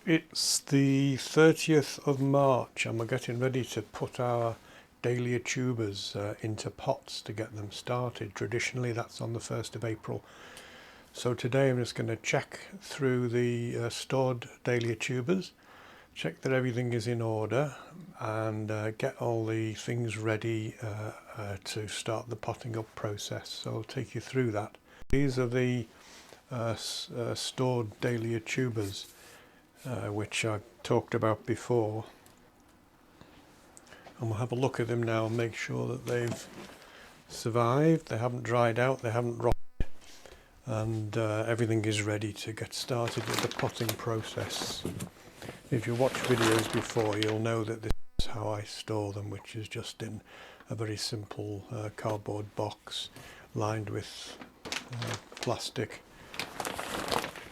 It's the 30th of March and we're getting ready to put our Dahlia tubers into pots to get them started. Traditionally that's on the 1st of April. So today I'm just going to check through the stored Dahlia tubers, check that everything is in order and get all the things ready to start the potting up process. So I'll take you through that. These are the stored Dahlia tubers. Which I talked about before, and we'll have a look at them now and make sure that they've survived, they haven't dried out, they haven't rotted, and everything is ready to get started with the potting process. If you watch videos before, you'll know that this is how I store them, which is just in a very simple cardboard box lined with plastic.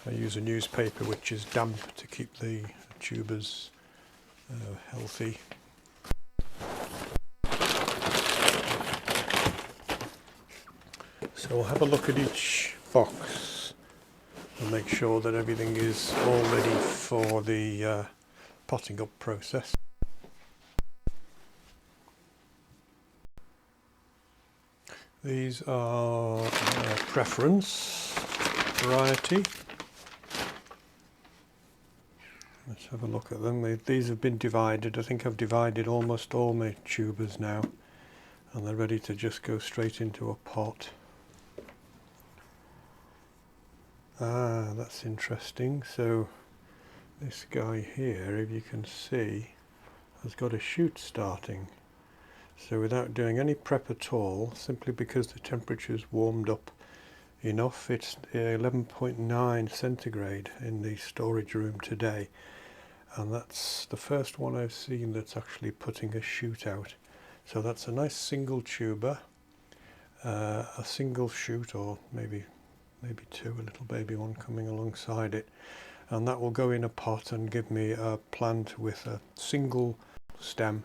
I use a newspaper which is damp to keep the tubers healthy. So we'll have a look at each box and make sure that everything is all ready for the potting up process. These are preference variety. Let's have a look at them. These have been divided. I think I've divided almost all my tubers now, and they're ready to just go straight into a pot. Ah, that's interesting. So this guy here, if you can see, has got a shoot starting. So without doing any prep at all, simply because the temperature's warmed up enough, it's 11.9 centigrade in the storage room today. And that's the first one I've seen that's actually putting a shoot out. So that's a nice single tuber, a single shoot, or maybe two, a little baby one coming alongside it. And that will go in a pot and give me a plant with a single stem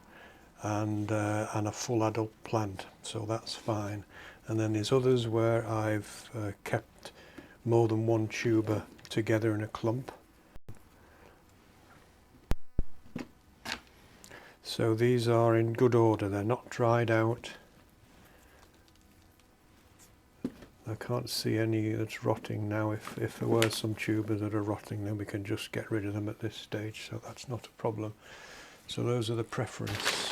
and a full adult plant. So that's fine. And then there's others where I've kept more than one tuber together in a clump. So these are in good order, they're not dried out. I can't see any that's rotting now. If there were some tubers that are rotting, then we can just get rid of them at this stage, so that's not a problem. So those are the preference.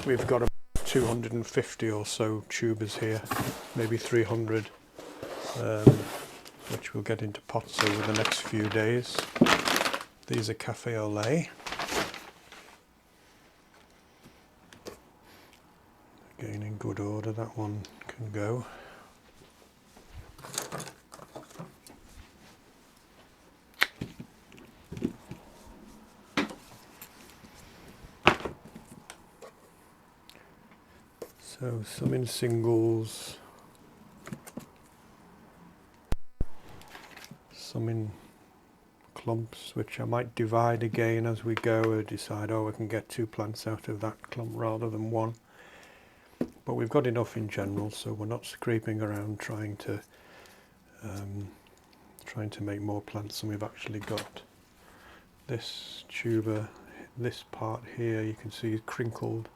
We've got about 250 or so tubers here, maybe 300. Which we'll get into pots over the next few days. These are cafe au lait. Again in good order, that one can go. So some in singles, some in clumps, which I might divide again as we go, or decide, oh, I can get 2 plants out of that clump rather than 1. But we've got enough in general, so we're not scraping around trying to make more plants than we've actually got. This tuber, this part here, you can see is crinkled,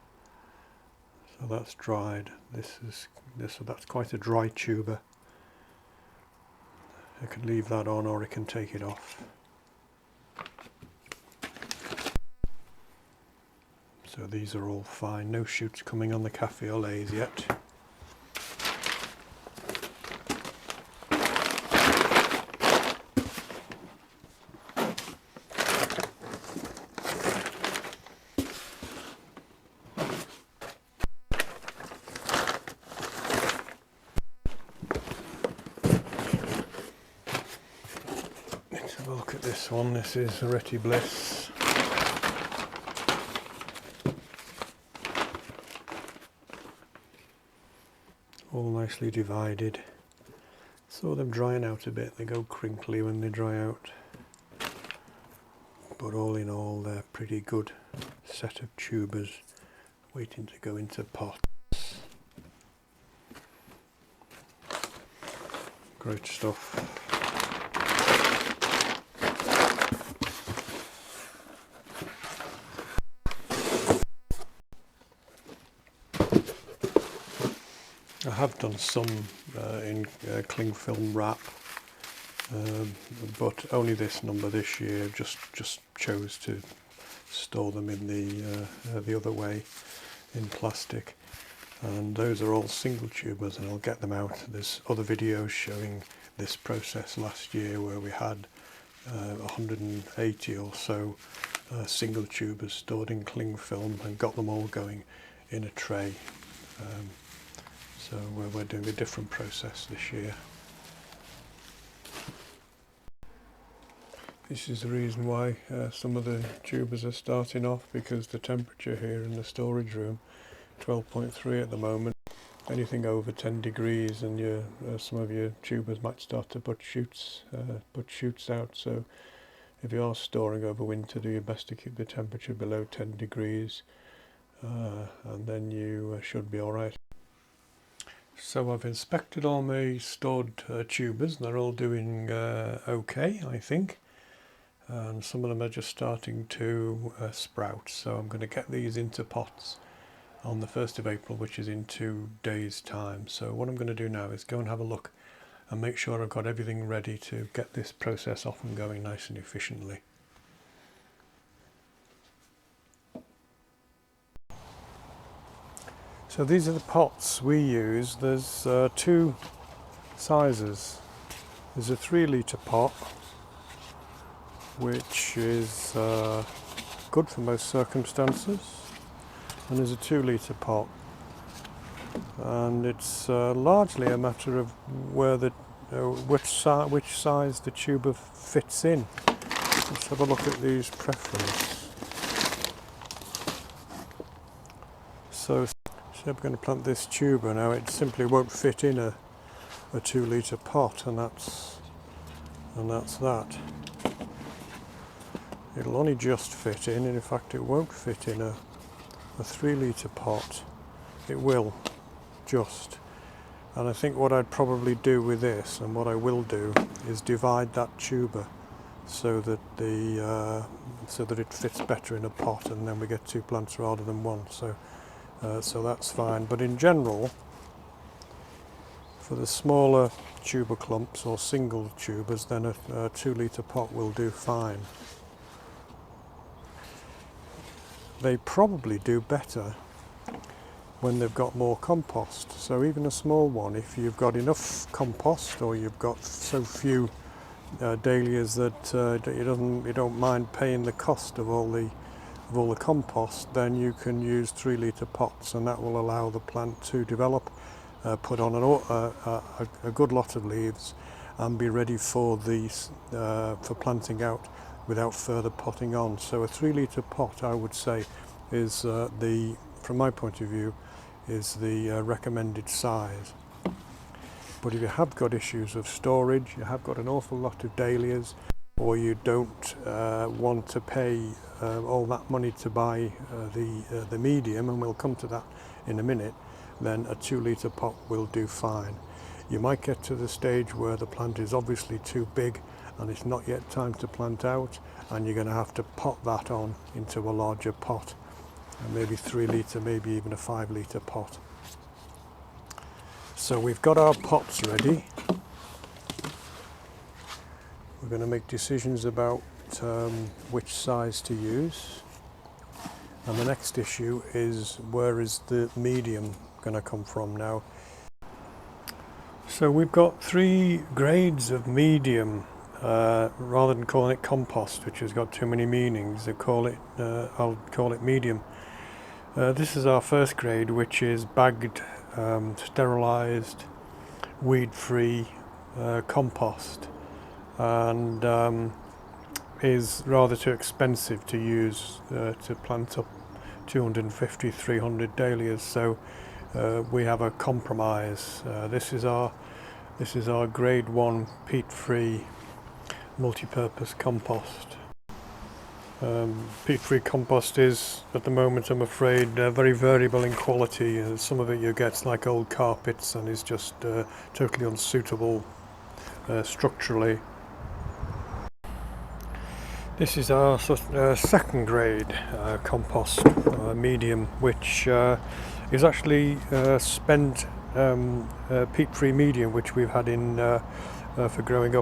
so that's dried. That's quite a dry tuber. I can leave that on, or I can take it off. So these are all fine, no shoots coming on the cafe au laits yet. Let's have a look at this one. This is Reti Bliss. All nicely divided. Saw them drying out a bit, they go crinkly when they dry out. But all in all, they're pretty good set of tubers waiting to go into pots. Great stuff. I have done some in cling film wrap, but only this number this year. Just chose to store them in the other way, in plastic, and those are all single tubers, and I'll get them out. There's other videos showing this process last year where we had 180 or so single tubers stored in cling film and got them all going in a tray. So we're doing a different process this year. This is the reason why some of the tubers are starting off, because the temperature here in the storage room, 12.3 at the moment, anything over 10 degrees and some of your tubers might start to put shoots out. So if you are storing over winter, do your best to keep the temperature below 10 degrees and then you should be alright. So I've inspected all my stored tubers and they're all doing okay, I think. And some of them are just starting to sprout. So I'm going to get these into pots on the 1st of April, which is in 2 days' time. So what I'm going to do now is go and have a look and make sure I've got everything ready to get this process off and going nice and efficiently. So these are the pots we use. There's 2 sizes. There's a 3 litre pot, which is good for most circumstances, and there's a 2 litre pot, and it's largely a matter of where which size the tuber fits in. Let's have a look at these preferences. So I'm going to plant this tuber now. It simply won't fit in a 2 litre pot, and that's that. It'll only just fit in, and in fact it won't fit in a 3 litre pot. It will just. And I think what I'd probably do with this, and what I will do, is divide that tuber so that it fits better in a pot, and then we get 2 plants rather than 1. So that's fine. But in general, for the smaller tuber clumps or single tubers, then a 2 litre pot will do fine. They probably do better when they've got more compost. So even a small one, if you've got enough compost, or you've got so few dahlias that you don't mind paying the cost of all the compost, then you can use 3 litre pots, and that will allow the plant to develop, put on a good lot of leaves, and be ready for planting out without further potting on. So a 3 litre pot, I would say, is from my point of view, is the recommended size. But if you have got issues of storage, you have got an awful lot of dahlias, or you don't want to pay all that money to buy the medium, and we'll come to that in a minute, then a 2 litre pot will do fine. You might get to the stage where the plant is obviously too big and it's not yet time to plant out, and you're going to have to pot that on into a larger pot, maybe 3 litre, maybe even a 5 litre pot. So we've got our pots ready. We're going to make decisions about which size to use, and the next issue is, where is the medium going to come from now? So we've got 3 grades of medium. Rather than calling it compost, which has got too many meanings, I'll call it medium. This is our first grade, which is bagged, sterilised, weed-free compost, and is rather too expensive to use to plant up 250-300 dahlias. So we have a compromise. This is our grade 1 peat-free multi-purpose compost. Peat-free compost is, at the moment, I'm afraid, very variable in quality. Some of it you get like old carpets and is just totally unsuitable structurally. This is our second grade compost medium, which is actually spent peat-free medium, which we've had in for growing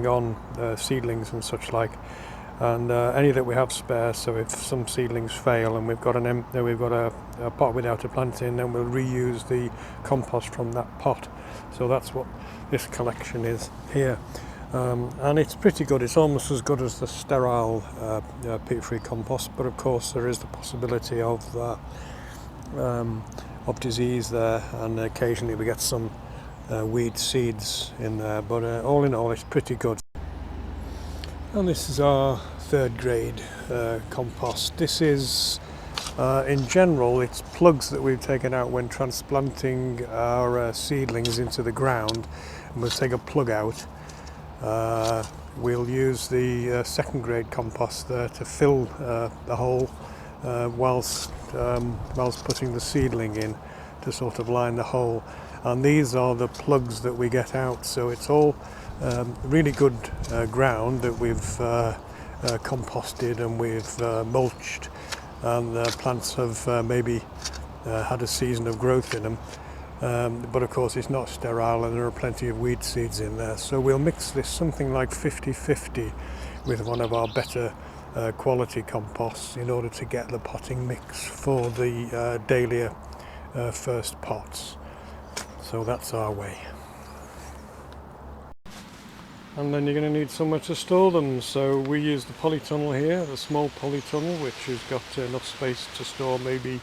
on seedlings and such like, and any that we have spare. So if some seedlings fail and we've got a pot without a plant in, then we'll reuse the compost from that pot. So that's what this collection is here. And it's pretty good. It's almost as good as the sterile peat-free compost, but of course there is the possibility of disease there, and occasionally we get some weed seeds in there, but all in all it's pretty good. And this is our third grade compost. This is in general, it's plugs that we've taken out when transplanting our seedlings into the ground, and we'll take a plug out. We'll use the second grade compost there to fill the hole whilst putting the seedling in, to sort of line the hole. And these are the plugs that we get out, so it's all really good ground that we've composted and we've mulched, and the plants have maybe had a season of growth in them. But of course it's not sterile and there are plenty of weed seeds in there, so we'll mix this something like 50-50 with one of our better quality composts in order to get the potting mix for the Dahlia first pots. So that's our way. And then you're going to need somewhere to store them, so we use the polytunnel here, the small polytunnel, which has got enough space to store maybe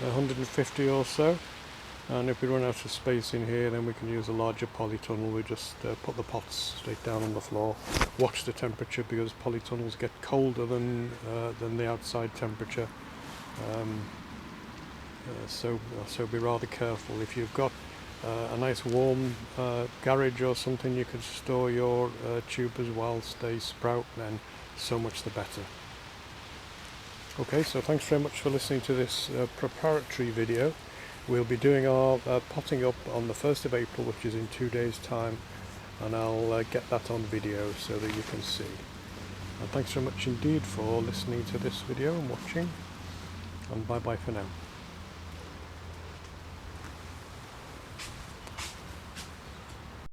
150 or so. And if we run out of space in here, then we can use a larger polytunnel. We just put the pots straight down on the floor, watch the temperature, because polytunnels get colder than the outside temperature. So be rather careful. If you've got a nice warm garage or something, you could store your tubers whilst they sprout, then so much the better. Okay, so thanks very much for listening to this preparatory video. We'll be doing our potting up on the 1st of April, which is in 2 days' time, and I'll get that on video so that you can see. And thanks very much indeed for listening to this video and watching, and bye bye for now.